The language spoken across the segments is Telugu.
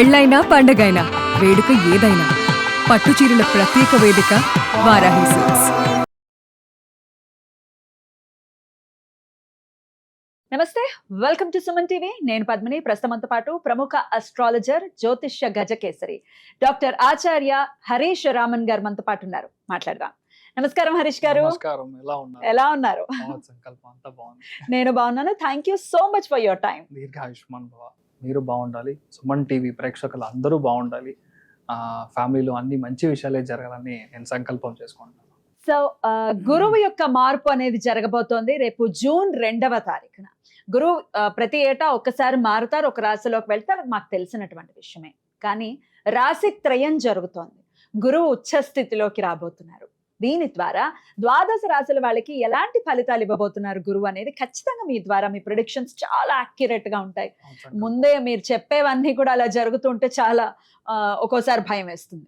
పెళ్ళైనా పండగైనా వేడుక ఏదైనా పట్టు చీరల ప్రత్యేక వేదిక వారాహి సిల్క్స్. నమస్తే, వెల్కమ్ టు సుమన్ టీవీ. నేను పద్మిని. ప్రస్తుతంతో పాటు ప్రముఖ అస్ట్రాలజర్, జ్యోతిష్య గజకేసరి డాక్టర్ ఆచార్య హరీష్ రామన్ గారు మనతో పాటు ఉన్నారు. మాట్లాడదాం. నమస్కారం హరీష్ గారు. నమస్కారం. ఎలా ఉన్నారు? సంకల్పం అంతా బాగుంది. నేను బాగున్నాను. Thank you so much for your time. దీర్ఘాయుష్మాన్ భవ. మీరు బాగుండాలి, సుమన్ టీవీ ప్రేక్షకులు అందరూ బాగుండాలి, ఫ్యామిలీలో అన్ని మంచి విషయాలే జరగాలని నేను సంకల్పం చేసుకుంటున్నాను. సో గురువు యొక్క మార్పు అనేది జరగబోతోంది రేపు జూన్ 2వ తారీఖున. గురువు ప్రతి ఏటా ఒక్కసారి మారుతారు, ఒక రాశిలోకి వెళ్తారు, మాకు తెలిసినటువంటి విషయమే. కానీ రాశి త్రయం జరుగుతోంది. గురువు ఉచ్చ స్థితిలోకి రాబోతున్నారు. దీని ద్వారా ద్వాదశ రాశుల వాళ్ళకి ఎలాంటి ఫలితాలు ఇవ్వబోతున్నారు గురువు అనేది ఖచ్చితంగా మీ ద్వారా మీ ప్రిడిక్షన్స్ చాలా యాక్యురేట్ గా ఉంటాయి. ముందే మీరు చెప్పేవన్నీ కూడా అలా జరుగుతుంటే చాలా ఒక్కోసారి భయం వేస్తుంది.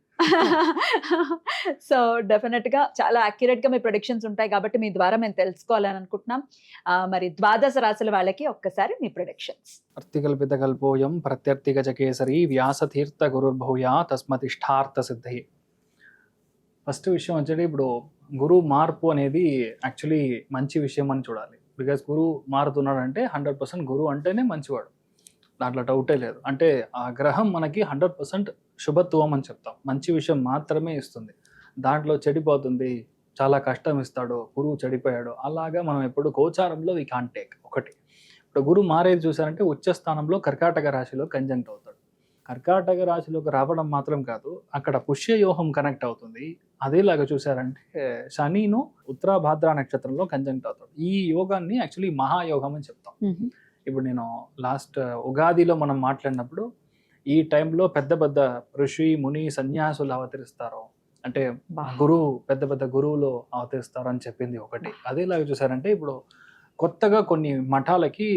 సో డెఫినెట్ గా చాలా యాక్యురేట్ గా మీ ప్రొడిక్షన్స్ ఉంటాయి కాబట్టి మీ ద్వారా మేము తెలుసుకోవాలని అనుకుంటున్నాం. మరి ద్వాదశ రాశుల వాళ్ళకి ఒక్కసారి మీ ప్రొడిక్షన్స్. అర్థికల్పిత కల్పోయం ప్రత్యర్థి గజకేసరి వ్యాసతీర్థ గురుర్భూయా తస్మతిష్టార్థ సిద్ధి. ఫస్ట్ విషయం వచ్చేది, ఇప్పుడు గురువు మార్పు అనేది యాక్చువల్లీ మంచి విషయం అని చూడాలి. బికాస్ గురువు మారుతున్నాడంటే 100% గురువు అంటేనే మంచివాడు, దాంట్లో డౌటే లేదు. అంటే ఆ గ్రహం మనకి 100% శుభత్వం అని చెప్తాం. మంచి విషయం మాత్రమే ఇస్తుంది, దాంట్లో చెడిపోతుంది, చాలా కష్టం ఇస్తాడు, గురువు చెడిపోయాడు అలాగా మనం ఎప్పుడు గోచారంలో వీ కాంట్ టేక్. ఒకటి, ఇప్పుడు గురువు మారేది చూసారంటే ఉచ్చ స్థానంలో కర్కాటక రాశిలో కంజంక్ట్ అవుతాడు. కర్కాటక రాశిలోకి రావడం మాత్రం కాదు, అక్కడ పుష్యయోహం కనెక్ట్ అవుతుంది. అదేలాగా చూసారంటే శనిను ఉత్తరాభాద్ర నక్షత్రంలో కంజంక్ట్ అవుతాడు. ఈ యోగాన్ని యాక్చువల్లీ మహాయోగం అని చెప్తాం. ఇప్పుడు నేను లాస్ట్ ఉగాదిలో మనం మాట్లాడినప్పుడు ఈ టైంలో పెద్ద పెద్ద ఋషి ముని సన్యాసులు అవతరిస్తారు, అంటే గురువు పెద్ద పెద్ద గురువులు అవతరిస్తారు అని చెప్పింది ఒకటి. అదేలాగా చూసారంటే ఇప్పుడు కొత్తగా కొన్ని మఠాలకి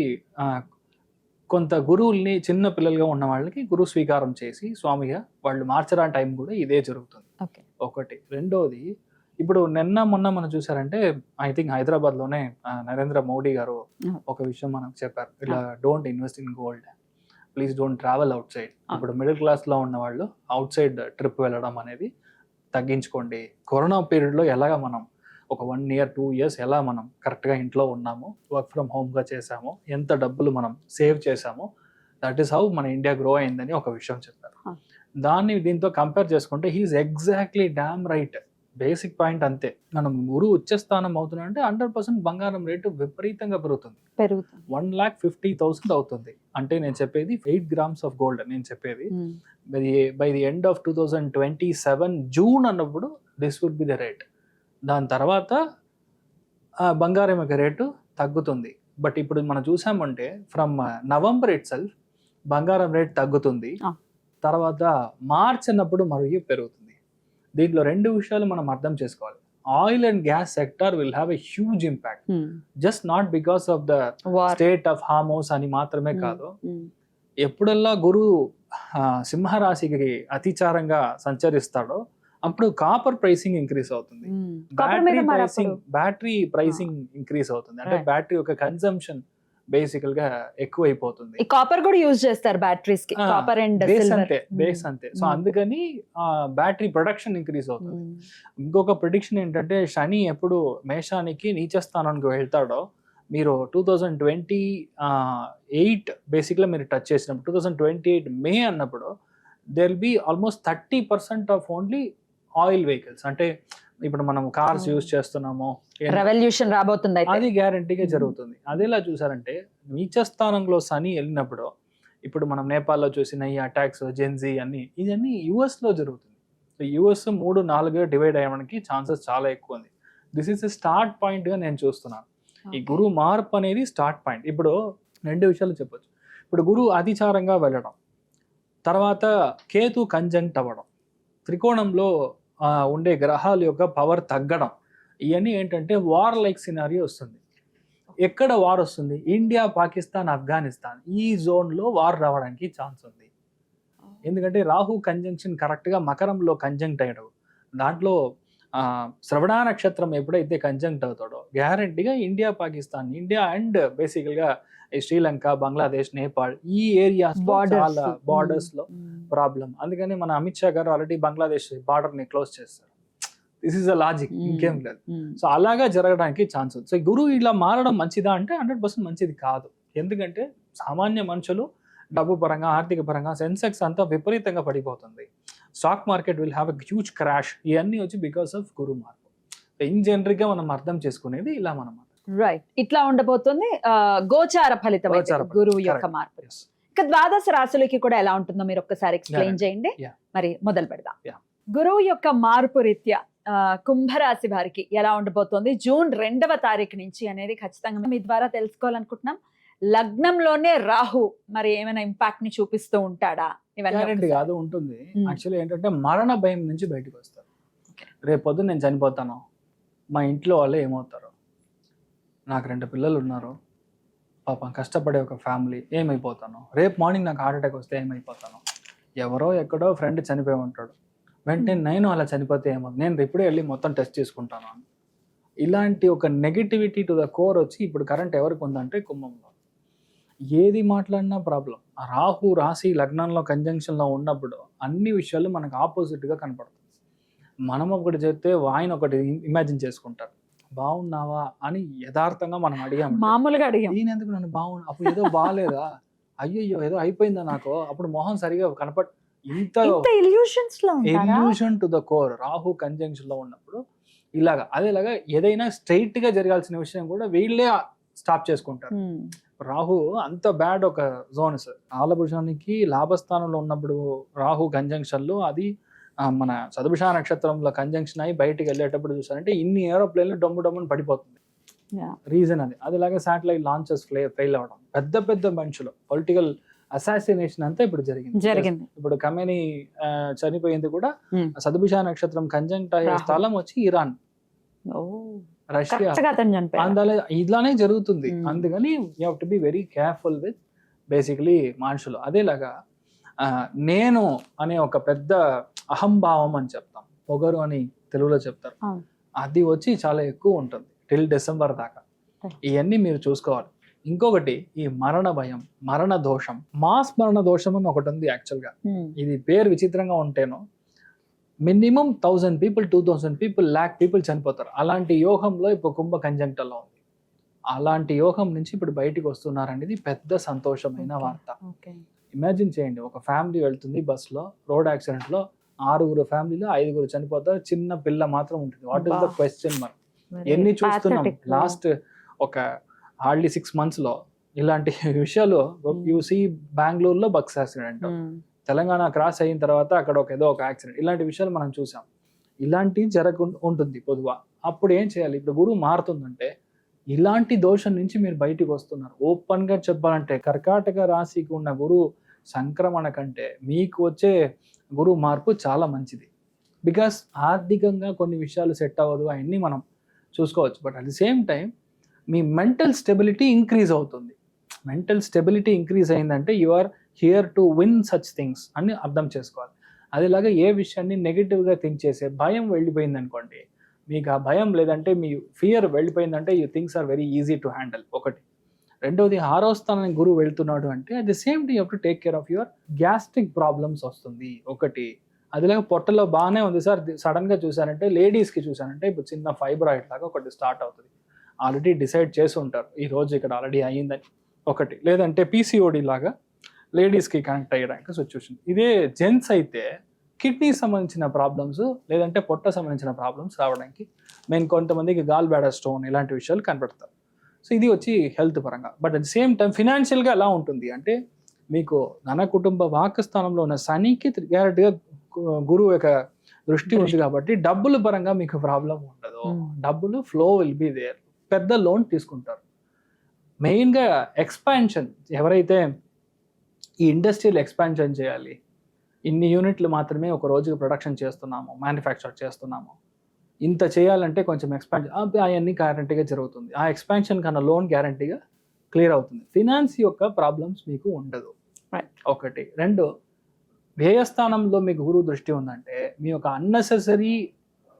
కొంత గురువుల్ని చిన్న పిల్లలుగా ఉన్న వాళ్ళకి గురువు స్వీకారం చేసి స్వామిగా వాళ్ళు మార్చడానికి టైం కూడా ఇదే జరుగుతుంది. ఒకటి. రెండోది, ఇప్పుడు నిన్న మొన్న మనం చూసారంటే ఐ థింక్ హైదరాబాద్లోనే నరేంద్ర మోడీ గారు ఒక విషయం మనకు చెప్పారు, ఇలా don't invest in gold, please don't travel out side. ఇప్పుడు మిడిల్ క్లాస్లో ఉన్న వాళ్ళు అవుట్ సైడ్ ట్రిప్ వెళ్ళడం అనేది తగ్గించుకోండి. కరోనా పీరియడ్లో ఎలాగ మనం ఒక 1 year 2 years ఎలా మనం కరెక్ట్గా ఇంట్లో ఉన్నాము, వర్క్ ఫ్రమ్ హోమ్గా చేసాము, ఎంత డబ్బులు మనం సేవ్ చేసామో, దట్ ఈస్ హౌ మన ఇండియా గ్రో అయిందని ఒక విషయం చెప్పారు. దాన్ని దీంతో కంపేర్ చేసుకుంటే he is exactly damn right. Basic point అంతే. మనం గురువు ఉచ్చస్థానం అవుతున్నా అంటే 100% బంగారం రేటు విపరీతంగా పెరుగుతుంది. 1,50,000 అవుతుంది. అంటే నేను చెప్పేది 8 grams ఆఫ్ గోల్డ్. నేను చెప్పేది by the end of 2027 June అన్నప్పుడు this would be the rate. దాని తర్వాత బంగారం యొక్క రేటు తగ్గుతుంది. బట్ ఇప్పుడు మనం చూసామంటే ఫ్రమ్ నవంబర్ ఇట్ సెల్ఫ్ బంగారం రేట్ తగ్గుతుంది, తర్వాత మార్చ్ అన్నప్పుడు మరియు పెరుగుతుంది. దీంట్లో 2 విషయాలు మనం అర్థం చేసుకోవాలి. Oil and gas sector will have a huge impact, just not because of the state of Hormuz అని మాత్రమే కాదు. ఎప్పుడల్లా గురువు సింహరాశికి అతిచారంగా సంచరిస్తాడో అప్పుడు కాపర్ ప్రైసింగ్ ఇంక్రీజ్ అవుతుంది, బ్యాటరీ ప్రైసింగ్ ఇంక్రీజ్ అవుతుంది. అంటే బ్యాటరీ యొక్క కన్సంప్షన్ బేసికల్ గా ఎక్కువైపోతుంది. కాపర్ కూడా యూజ్ చేస్తారు బ్యాటరీస్ కి, కాపర్ అండ్ బేస్ అంతే. సో అందుకని బ్యాటరీ ప్రొడక్షన్ ఇంక్రీజ్ అవుతుంది. ఇంకొక ప్రిడిక్షన్ ఏంటంటే, శని ఎప్పుడు మేషానికి నీచ స్థానానికి వెళ్తాడో, మీరు 2028 బేసిక్గా మీరు టచ్ చేసినప్పుడు 2028 మే అన్నప్పుడు there will be almost 30% of only oil vehicles. అంటే ఇప్పుడు మనం కార్స్ యూజ్ చేస్తున్నాము, రెవల్యూషన్ రాబోతుంది, అది గ్యారంటీగా జరుగుతుంది. అదేలా చూసారంటే నీచ స్థానంలో శని వెళ్ళినప్పుడు, ఇప్పుడు మనం నేపాల్లో చూసిన ఈ అటాక్స్, జెన్జీ అన్ని ఇవన్నీ యుఎస్లో జరుగుతుంది. సో యుఎస్ 3-4గా డివైడ్ అయ్యడానికి ఛాన్సెస్ చాలా ఎక్కువ ఉంది. దిస్ ఈస్ ఎ స్టార్ట్ పాయింట్గా నేను చూస్తున్నాను. ఈ గురువు మార్పు అనేది స్టార్ట్ పాయింట్. ఇప్పుడు 2 విషయాలు చెప్పొచ్చు. ఇప్పుడు గురువు అతిచారంగా వెళ్ళడం, తర్వాత కేతు కంజంక్ట్ అవ్వడం, త్రికోణంలో ఉండే గ్రహాల యొక్క పవర్ తగ్గడం, ఇవన్నీ ఏంటంటే వార్ లైక్ సినారియో వస్తుంది. ఎక్కడ వార్ వస్తుంది? ఇండియా, పాకిస్తాన్, ఆఫ్ఘనిస్తాన్ ఈ జోన్లో వార్ రావడానికి ఛాన్స్ ఉంది. ఎందుకంటే రాహు కంజంక్షన్ కరెక్ట్గా మకరంలో కంజంక్ట్ అయ్యడం, దాంట్లో శ్రవణ నక్షత్రం ఎప్పుడైతే కంజంక్ట్ అవుతాడో గ్యారంటీగా ఇండియా, పాకిస్తాన్, ఇండియా అండ్ బేసికల్గా శ్రీలంక, బంగ్లాదేశ్, నేపాల్ ఈ ఏరియాస్ చాలా బార్డర్స్ లో ప్రాబ్లం. అందుకని మన అమిత్ షా గారు ఆల్రెడీ బంగ్లాదేశ్ బార్డర్ ని క్లోజ్ చేస్తారు. దిస్ ఇస్ అ లాజిక్, ఇంకేం లేదు. సో అలాగా జరగడానికి ఛాన్స్ ఉంది. సో గురువు ఇలా మారడం మంచిదా అంటే 100% మంచిది కాదు. ఎందుకంటే సామాన్య మనుషులు డబ్బు పరంగా, ఆర్థిక పరంగా సెన్సెక్స్ అంతా విపరీతంగా పడిపోతుంది. Stock market will have a huge crash. ఇవన్నీ వచ్చి బికాస్ ఆఫ్ గురు మార్పు. ఇన్ జనరల్ గా మనం అర్థం చేసుకునేది ఇలా మనం. రైట్, ఇట్లా ఉండబోతుంది గోచార ఫలితం అయితే గురువు యొక్క మార్పు. ఇక ద్వాదశ రాశులకి కూడా ఎలా ఉంటుందో మీరు ఒక్కసారి ఎక్స్ప్లెయిన్ చేయండి. మరి మొదలు పెడదాం. గురువు యొక్క మార్పు రీత్యా కుంభరాశి వారికి ఎలా ఉండబోతోంది జూన్ 2వ తారీఖు నుంచి అనేది ఖచ్చితంగా మీ ద్వారా తెలుసుకోవాలనుకుంటున్నాం. లగ్నంలోనే రాహు మరి ఏమైనా ఇంపాక్ట్ ని చూపిస్తూ ఉంటాడా? ఇవన్నీ కాదు, ఉంటుంది. యాక్చువల్లీ ఏంటంటే మరణ భయం నుంచి బయటకు వస్తారు. రేపు పొద్దున్న నేను చనిపోతాను, మా ఇంట్లో వాళ్ళే ఏమవుతారు, నాకు 2 పిల్లలు ఉన్నారు, పాపం కష్టపడే ఒక ఫ్యామిలీ, ఏమైపోతాను, రేపు మార్నింగ్ నాకు హార్ట్ అటాక్ వస్తే ఏమైపోతాను, ఎవరో ఎక్కడో ఫ్రెండ్ చనిపోయి ఉంటాడు, వెంటనే నేను అలా చనిపోతే ఏమో, నేను ఇప్పుడే వెళ్ళి మొత్తం టెస్ట్ చేసుకుంటాను అని. ఇలాంటి ఒక నెగిటివిటీ టు ద కోర్ వచ్చి ఇప్పుడు కరెంట్ ఎవరికి ఉందంటే కుంభంలో. ఏది మాట్లాడినా ప్రాబ్లం. రాహు రాశి లగ్నంలో కంజంక్షన్లో ఉన్నప్పుడు అన్ని విషయాలు మనకు ఆపోజిట్గా కనపడుతుంది. మనం ఒకటి చెప్తే ఆయన ఒకటి ఇమాజిన్ చేసుకుంటారు. బాగున్నావా అని యథార్థంగా మనం అడిగాము, మామూలుగా అడిగాం, ఈయన ఎందుకు నన్ను బాగున్నా, అప్పుడు ఏదో బాగాలేదా, అయ్యో ఏదో అయిపోయిందా నాకు, అప్పుడు మొహం సరిగా ఇంత illusion to the core. Rahu conjunction లో ఉన్నప్పుడు ఇలాగా అదేలాగా ఏదైనా స్ట్రైట్ గా జరగాల్సిన విషయం కూడా వీళ్ళే స్టాప్ చేసుకుంటారు. రాహు అంత బ్యాడ్ ఒక జోన్స్. కాలపురుషానికి లాభస్థానంలో ఉన్నప్పుడు రాహు కంజంక్షన్ లో అది మన శతభిష నక్షత్రంలో కంజంక్షన్ అయ్యి బయటికి వెళ్ళేటప్పుడు చూసారంటే ఇన్ని ఏరోప్లేన్లు డమ్ముని పడిపోతుంది. రీజన్ అది. అదేలాగా శాటిలైట్ లాంచెస్ ఫెయిల్ అవ్వడం, పెద్ద పెద్ద మనుషులు పొలిటికల్ అసాసినేషన్ అంతా ఇప్పుడు జరిగింది. ఇప్పుడు ఖమేనీ చనిపోయింది కూడా శతభిష నక్షత్రం కంజంక్ట్ అయ్యే స్థలం వచ్చి ఇరాన్, రష్యా. ఇలానే జరుగుతుంది. అందుకని you have to be very careful with basically మనుషులు. అదేలాగా నేను అనే ఒక పెద్ద అహంభావం అని చెప్తాం, పొగరు అని తెలుగులో చెప్తారు, అది వచ్చి చాలా ఎక్కువ ఉంటుంది టిల్ డిసెంబర్ దాకా. ఇవన్నీ మీరు చూసుకోవాలి. ఇంకొకటి ఈ మరణ భయం, మరణ దోషం, మాస్ మరణ దోషం అని ఒకటి ఉంది. యాక్చువల్గా ఇది పేరు విచిత్రంగా ఉంటేనో మినిమం 1000 people, 2000 people, 1,00,000 people చనిపోతారు. అలాంటి యోగంలో ఇప్పుడు కుంభ కంజంక్టల్లో ఉంది. అలాంటి యోగం నుంచి ఇప్పుడు బయటికి వస్తున్నారనేది పెద్ద సంతోషమైన వార్త. ఇమాజిన్ చేయండి, ఒక ఫ్యామిలీ వెళ్తుంది బస్సులో, రోడ్ యాక్సిడెంట్ లో 6 ఫ్యామిలీలో 5 చనిపోతారు, చిన్న పిల్ల మాత్రం ఉంటుంది. What is the question? మనం ఎన్ని చూస్తున్నాం లాస్ట్ ఒక హార్డ్లీ 6 months లో ఇలాంటి విషయాలు. యూ సీ బెంగళూరులో బస్ యాక్సిడెంట్, తెలంగాణ క్రాస్ అయిన తర్వాత అక్కడ ఏదో ఒక యాక్సిడెంట్, ఇలాంటి విషయాలు మనం చూసాం. ఇలాంటివి ఉంటుంది పొదువా. అప్పుడు ఏం చేయాలి? ఇప్పుడు గురువు మారుతుందంటే ఇలాంటి దోషం నుంచి మీరు బయటికి వస్తున్నారు. ఓపెన్ గా చెప్పాలంటే కర్కాటక రాశికి ఉన్న గురువు సంక్రమణ కంటే మీకు వచ్చే గురువు మార్పు చాలా మంచిది. బికాస్ ఆర్థికంగా కొన్ని విషయాలు సెట్ అవ్వదు, అవన్నీ మనం చూసుకోవచ్చు. But at the same time మీ మెంటల్ స్టెబిలిటీ ఇంక్రీజ్ అవుతుంది. మెంటల్ స్టెబిలిటీ ఇంక్రీజ్ అయిందంటే you are here to win such things అని అర్థం చేసుకోవాలి. అదేలాగా ఏ విషయాన్ని నెగిటివ్గా థింక్ చేసే భయం వెళ్ళిపోయింది అనుకోండి, మీకు ఆ భయం లేదంటే మీ ఫియర్ వెళ్ళిపోయిందంటే you things are very easy to handle. ఒకటి. రెండవది 6వ స్థానానికి గురువు వెళ్తున్నాడు అంటే at the same time you have to take care of your gastric problems వస్తుంది ఒకటి. అదిలాగా పొట్టలో బాగానే ఉంది సార్, సడన్గా చూసారంటే లేడీస్కి చూసారంటే ఇప్పుడు చిన్న ఫైబ్రాయిడ్ లాగా ఒకటి స్టార్ట్ అవుతుంది. ఆల్రెడీ డిసైడ్ చేసి ఉంటారు ఈ రోజు ఇక్కడ ఆల్రెడీ అయ్యిందని ఒకటి. లేదంటే పీసీఓడి లాగా లేడీస్కి కనెక్ట్ అయ్యడానికి సిచ్యువేషన్. ఇదే జెంట్స్ అయితే కిడ్నీ సంబంధించిన ప్రాబ్లమ్స్ లేదంటే పొట్ట సంబంధించిన ప్రాబ్లమ్స్ రావడానికి మెయిన్, కొంతమందికి గాల్ బ్లాడర్ స్టోన్ ఇలాంటి విషయాలు కనపడతారు. సో ఇది వచ్చి హెల్త్ పరంగా. But at the same time ఫినాన్షియల్గా ఎలా ఉంటుంది అంటే మీకు ధన కుటుంబ వాక్ స్థానంలో ఉన్న శనికి గ్యారెంటీగా గురువు యొక్క దృష్టి ఉంది కాబట్టి డబ్బుల పరంగా మీకు ప్రాబ్లం ఉండదు. డబ్బులు ఫ్లో విల్ బి దేర్. పెద్ద లోన్ తీసుకుంటారు. మెయిన్గా ఎక్స్పాన్షన్, ఎవరైతే ఈ ఇండస్ట్రియల్ ఎక్స్పాన్షన్ చేయాలి, ఇన్ని యూనిట్లు మాత్రమే ఒక రోజుకి ప్రొడక్షన్ చేస్తున్నాము, మ్యానుఫ్యాక్చర్ చేస్తున్నాము, ఇంత చేయాలంటే కొంచెం ఎక్స్పాన్షన్ అవన్నీ గ్యారంటీగా జరుగుతుంది. ఆ ఎక్స్పాన్షన్ కన్నా లోన్ గ్యారంటీగా క్లియర్ అవుతుంది. ఫినాన్స్ యొక్క ప్రాబ్లమ్స్ మీకు ఉండదు ఒకటి. రెండు, వ్యయస్థానంలో మీకు గురువు దృష్టి ఉందంటే మీ యొక్క అన్నెసెసరీ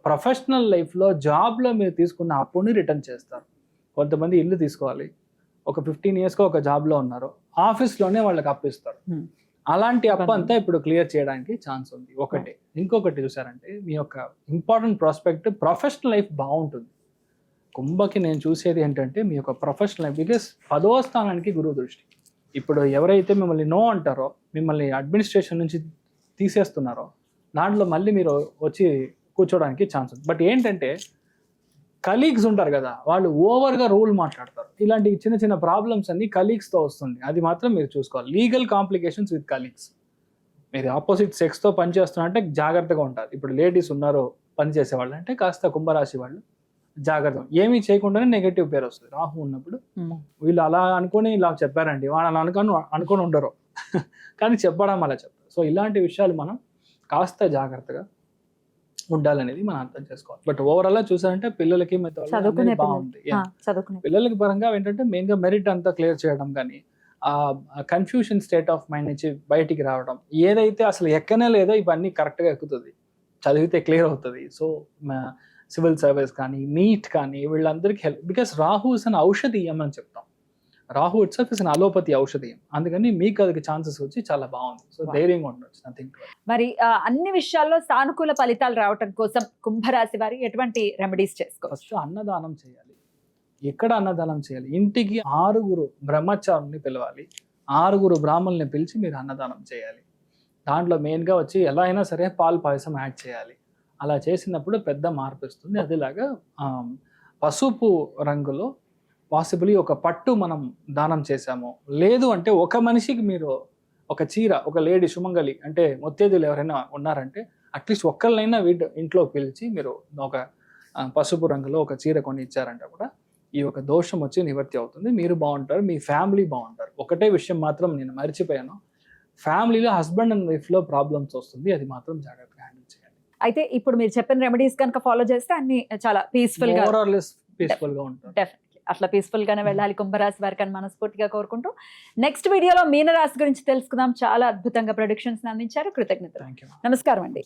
ప్రొఫెషనల్ లైఫ్లో జాబ్లో మీరు తీసుకున్న అప్పుని రిటర్న్ చేస్తారు. కొంతమంది ఇల్లు తీసుకోవాలి, ఒక 15 yearsగా ఒక జాబ్లో ఉన్నారు, ఆఫీస్లోనే వాళ్ళకి అప్పు ఇస్తారు. అలాంటి అప్పు అంతా ఇప్పుడు క్లియర్ చేయడానికి ఛాన్స్ ఉంది ఒకటి. ఇంకొకటి చూసారంటే మీ యొక్క ఇంపార్టెంట్ ప్రాస్పెక్ట్ ప్రొఫెషనల్ లైఫ్ బాగుంటుంది. కుంభకి నేను చూసేది ఏంటంటే మీ యొక్క ప్రొఫెషనల్ లైఫ్, బికాస్ 10వ స్థానానికి గురువు దృష్టి. ఇప్పుడు ఎవరైతే మిమ్మల్ని నో అంటారో, మిమ్మల్ని అడ్మినిస్ట్రేషన్ నుంచి తీసేస్తున్నారో, దాంట్లో మళ్ళీ మీరు వచ్చి కూర్చోడానికి ఛాన్స్ ఉంది. బట్ ఏంటంటే కలీగ్స్ ఉంటారు కదా, వాళ్ళు ఓవర్గా రూల్ మాట్లాడతారు. ఇలాంటి చిన్న చిన్న ప్రాబ్లమ్స్ అన్ని కలీగ్స్తో వస్తుంది, అది మాత్రం మీరు చూసుకోవాలి. Legal complications with colleagues. మీరు ఆపోజిట్ సెక్స్తో పనిచేస్తున్నారంటే జాగ్రత్తగా ఉంటారు. ఇప్పుడు లేడీస్ ఉన్నారు పనిచేసే వాళ్ళు అంటే కాస్త కుంభరాశి వాళ్ళు జాగ్రత్త. ఏమీ చేయకుండానే నెగటివ్ పేరు వస్తుంది. రాహు ఉన్నప్పుడు వీళ్ళు అలా అనుకొని ఇలా చెప్పారండి, వాళ్ళు అలా అనుకొని ఉండరు కానీ చెప్పడం అలా చెప్తారు. సో ఇలాంటి విషయాలు మనం కాస్త జాగ్రత్తగా ఉండాలనేది మనం అర్థం చేసుకోవాలి. బట్ ఓవరాల్ చూసారంటే పిల్లలకి చదువుకునే బాగుంది. పిల్లలకి పరంగా ఏంటంటే మెయిన్గా మెరిట్ అంతా క్లియర్ చేయడం, కానీ ఆ కన్ఫ్యూషన్ స్టేట్ ఆఫ్ మైండ్ నుంచి బయటికి రావడం, ఏదైతే అసలు ఎక్కనే లేదో ఇవన్నీ కరెక్ట్గా ఎక్కుతుంది, చదివితే క్లియర్ అవుతుంది. సో సివిల్ సర్వీస్ కానీ, నీట్ కానీ, వీళ్ళందరికీ help. Because Rahu is an ఔషధీయం అని చెప్తాం. Rahu itself is an allopathy ఔషధీయం. అందుకని మీకు అది ఛాన్సెస్ వచ్చి చాలా బాగుంది. సో ధైర్యంగా ఉండొచ్చు, నథింగ్. మరి అన్ని విషయాల్లో సానుకూల ఫలితాలు రావటం కోసం కుంభరాశి వారి ఎటువంటి రెమెడీస్ చేసుకోవచ్చు? ఫస్ట్ అన్నదానం చేయాలి. ఎక్కడ అన్నదానం చేయాలి? ఇంటికి 6 బ్రహ్మచారుల్ని పిలవాలి, 6 బ్రాహ్మణుల్ని పిలిచి మీరు అన్నదానం చేయాలి. దాంట్లో మెయిన్గా వచ్చి ఎలా అయినా సరే పాలు పాయసం యాడ్ చేయాలి. అలా చేసినప్పుడు పెద్ద మార్పు ఇస్తుంది. అదేలాగా పసుపు రంగులో పాసిబుల్లీ ఒక పట్టు మనం దానం చేశాము, లేదు అంటే ఒక మనిషికి మీరు ఒక చీర, ఒక లేడీ సుమంగలి అంటే ముత్తైదులు ఎవరైనా ఉన్నారంటే అట్లీస్ట్ ఒక్కళ్ళైనా ఇంట్లో పిలిచి మీరు ఒక పసుపు రంగులో ఒక చీర కొని ఇచ్చారంటే కూడా ఈ ఒక దోషం వచ్చి నివర్తి అవుతుంది. మీరు బాగుంటారు, మీ ఫ్యామిలీ బాగుంటారు. ఒకటే విషయం మాత్రం నేను మర్చిపోయాను, ఫ్యామిలీలో హస్బెండ్ అండ్ వైఫ్లో ప్రాబ్లమ్స్ వస్తుంది, అది మాత్రం జాగ్రత్తగా హ్యాండిల్ చేయాలి. అయితే ఇప్పుడు మీరు చెప్పిన రెమెడీస్ కనుక ఫాలో చేస్తే అన్ని చాలా పీస్ఫుల్ గా ఉంటారు. డెఫినెట్లీ అట్లా పీస్ఫుల్ గానే వెళ్ళాలి కుంభరాశి వారికి అని మనస్ఫూర్తిగా కోరుకుంటూ నెక్స్ట్ వీడియోలో మీనరాశి గురించి తెలుసుకుందాం. చాలా అద్భుతంగా ప్రొడిక్షన్స్ అందించారు. కృతజ్ఞతలు. Thank you. నమస్కారం అండి.